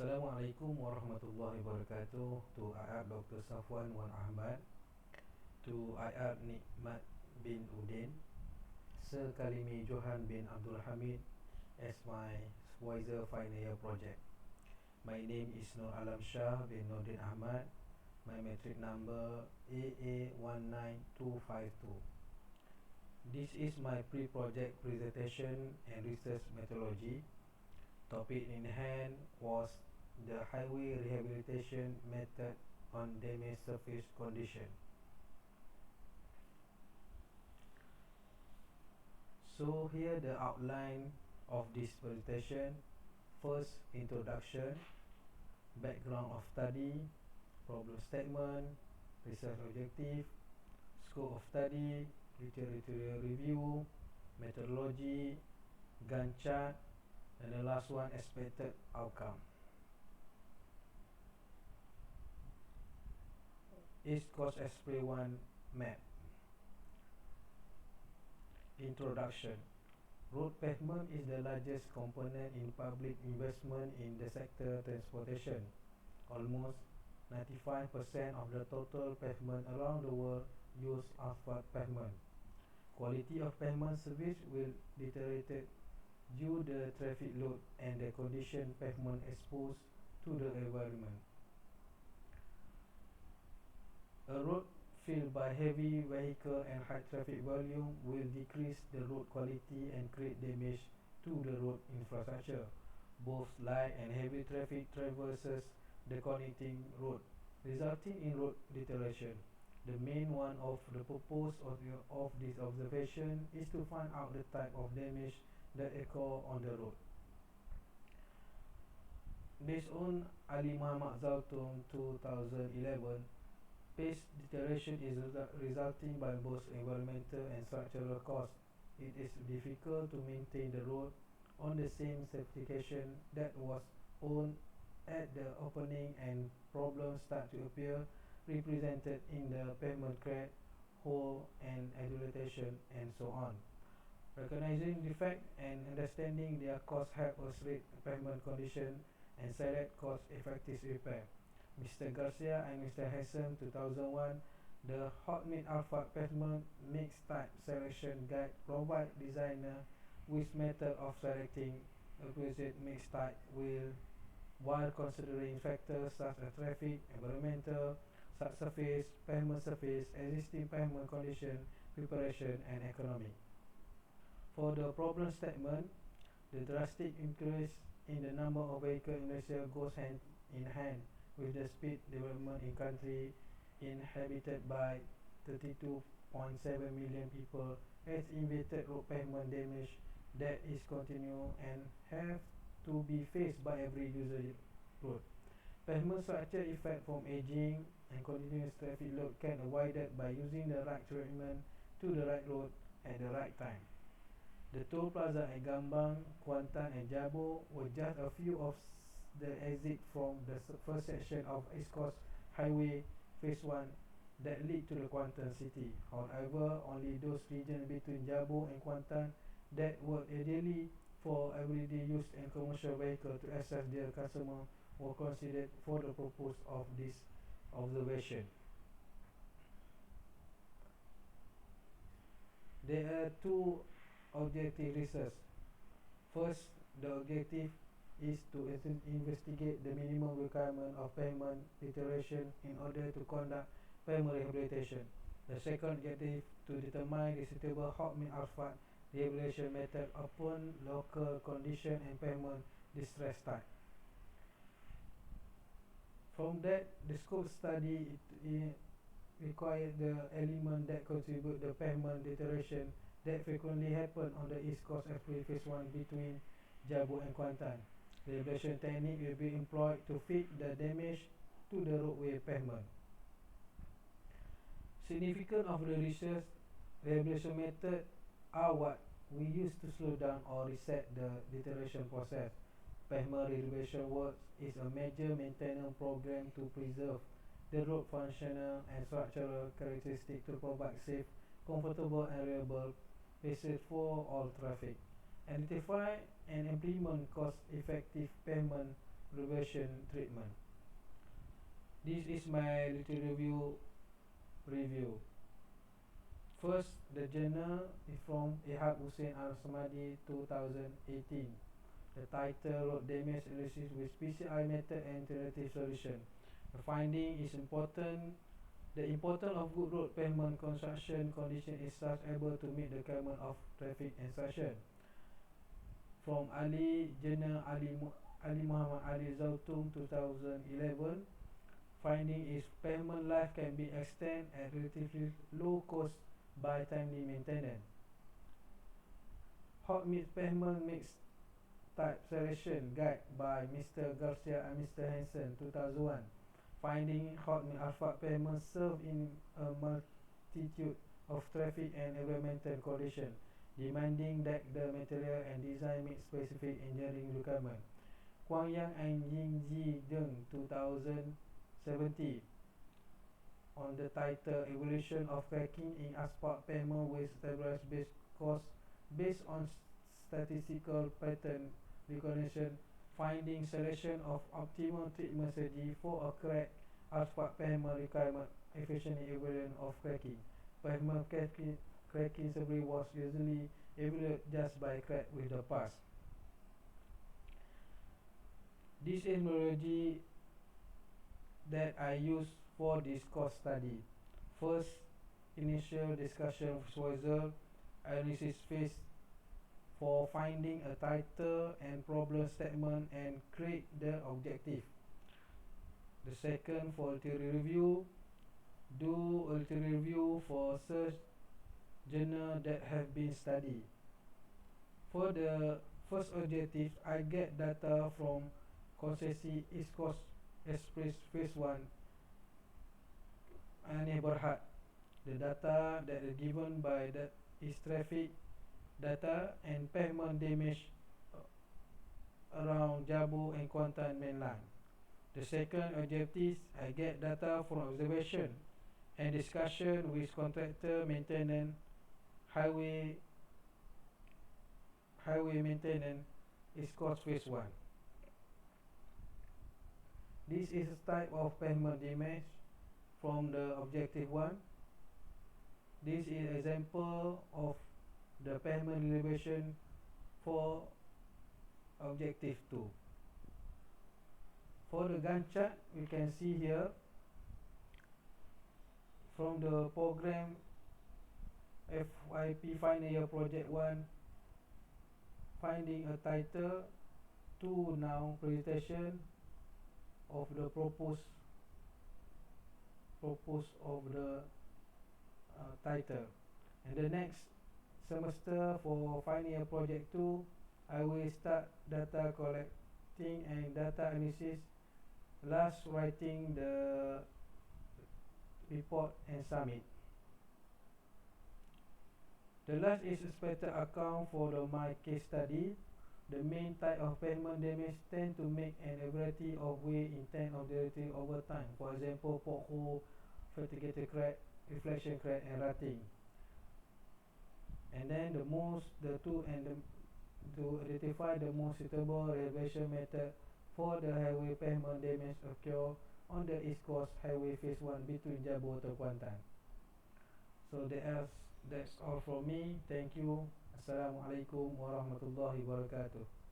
Assalamualaikum warahmatullahi wabarakatuh. To IR Dr. Safwan Wan Ahmad, to IR Nikmat bin Udin, Sir Kalimi Johan bin Abdul Hamid as my supervisor final year project. My name is Shah bin Nordin Ahmad. My metric number AA19252. This is my pre-project presentation and research methodology. Topic in hand was the highway rehabilitation method on damaged surface condition. So here the outline of this presentation. First, introduction, background of study, problem statement, research objective, scope of study, literature review, methodology, Gantt chart, and the last one, expected outcome. East Coast Express 1 map. Introduction. Road pavement is the largest component in public investment in the sector transportation. Almost 95% of the total pavement around the world use asphalt pavement. Quality of pavement service will deteriorate due the traffic load and the condition pavement exposed to the environment. A road filled by heavy vehicle and high traffic volume will decrease the road quality and create damage to the road infrastructure. Both light and heavy traffic traverses the connecting road, resulting in road deterioration. The main one of the purpose of this observation is to find out the type of damage that occur on the road. Based on Ali Muhammad Zaltun 2011, past deterioration is resulting by both environmental and structural costs. It is difficult to maintain the road on the same certification that was owned at the opening, and problems start to appear represented in the pavement crack, hole and adulteration and so on. Recognizing defect and understanding their cause help us rate pavement condition and select cost-effective repair. Mr. Garcia and Mr. Hassan 2001, the hot mix alpha pavement mix type selection guide provide designer with method of selecting appropriate mix type while considering factors such as traffic, environmental, subsurface, pavement surface, existing pavement condition, preparation and economy. For the problem statement, the drastic increase in the number of vehicles in Malaysia goes hand in hand with the speed development in country inhabited by 32.7 million people has invited road pavement damage that is continuous and have to be faced by every user road. Pavement structure effect from aging and continuous traffic load can avoided by using the right treatment to the right road at the right time. The toll plaza at Gambang, Kuantan and Jabo were just a few of the exit from the first section of East Coast Highway Phase 1 that lead to the Kuantan city. However, only those regions between Jabo and Kuantan that were ideally for everyday use and commercial vehicle to access their customer were considered for the purpose of this observation. There are two objective research. First, the objective is to investigate the minimum requirement of pavement deterioration in order to conduct pavement rehabilitation. The second objective to determine the suitable hot mix asphalt rehabilitation method upon local condition and pavement distress type. From that, the scope study required the element that contribute the pavement deterioration that frequently happen on the East Coast Express Phase 1 between Jabo and Kuantan. Rehabilitation technique will be employed to fix the damage to the roadway pavement. Significance of the research, rehabilitation method are what we use to slow down or reset the deterioration process. Pavement rehabilitation works is a major maintenance program to preserve the road functional and structural characteristics to provide safe, comfortable and reliable passes for all traffic. Identify and implement cost-effective pavement reversion treatment. This is my little review. First, the journal is from Ihab Hussein Al-Samadi 2018. The title: Road Damage Analysis with PCI Method and Alternative Solution. The finding is important. The importance of good road pavement construction condition is thus able to meet the requirement of traffic instruction. From Ali Journal Ali Muhammad Ali Zautum 2011, finding is pavement life can be extended at relatively low cost by timely maintenance. Hot mix pavement mix type selection guide by Mr. Garcia and Mr. Hansen 2001. Finding hot mix asphalt pavement serve in a multitude of traffic and environmental conditions, demanding that the material and design meet specific engineering requirements. Kwang Yang and Ying Ji Deng 2017 on the title Evolution of Cracking in Asphalt Pavement with Stabilized Base Cost based on statistical pattern recognition. Finding selection of optimal treatment strategy for a crack asphalt pavement requirement efficient evaluation of cracking. Pavement cracking survey was usually evaluated just by crack with the past. This is methodology that I use for this course study. First, initial discussion of supervisor, analysis phase for finding a title and problem statement and create the objective. The second, for theory review, do a theory review for search journal that have been studied. For the first objective, I get data from Concessi East Coast Express Phase 1 neighborhood. The data that is given by that is traffic data and pavement damage around Jabu and Kuantan mainland. The second objective, I get data from observation and discussion with contractor maintenance, highway maintenance East Coast Phase 1. This is a type of pavement damage from the objective 1. This is an example of the pavement elevation for objective 2. For the Gantt chart, we can see here from the program FYP Final Year Project 1, finding a title, 2 now presentation of the proposed of the title. And the next semester for final year project 2, I will start data collecting and data analysis, last writing the report and submit. The last is expected account for my case study. The main type of pavement damage tend to make a variety of way intent of directing over time. For example, pothole, vertical crack, reflection crack, and rutting. And then to identify the most suitable revision method for the highway pavement damage occur on the East Coast Highway Phase 1 between Jabu to Kuantan. So that's all from me. Thank you. Assalamualaikum warahmatullahi wabarakatuh.